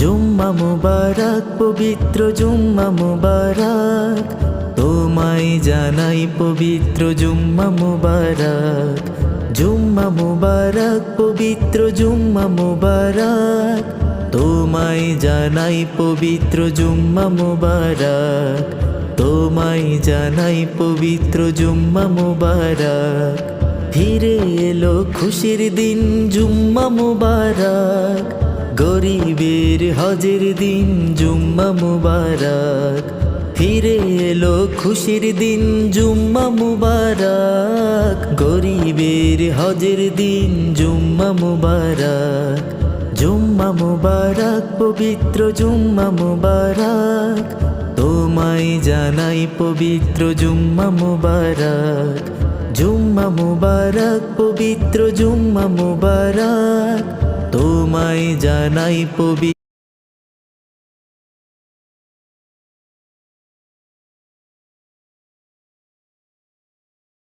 জুম্মা মুবারক পবিত্র জুম্মা মুবারক, তোমায় জানাই পবিত্র জুম্মা মুবারক। জুম্মা মুবারক পবিত্র জুম্মা মুবারক, তোমায় জানাই পবিত্র জুম্মা মুবারক। তোমায় জানাই পবিত্র জুম্মা মুবারক। ফিরে এলো খুশির দিন জুম্মা মুবারক, গরিবের হজের দিন জুম্মা মুবারক। ফিরে এলো খুশির দিন জুম্মা মুবারক, গরিবের হজের দিন জুম্মা মুবারক। জুম্মা মুবারক পবিত্র জুম্মা মুবারক, তোমায় জানাই পবিত্র জুম্মা মুবারক। জুম্মা মুবারক পবিত্র জুম্মা মুবারক, তোমায় জানাই পবিত্র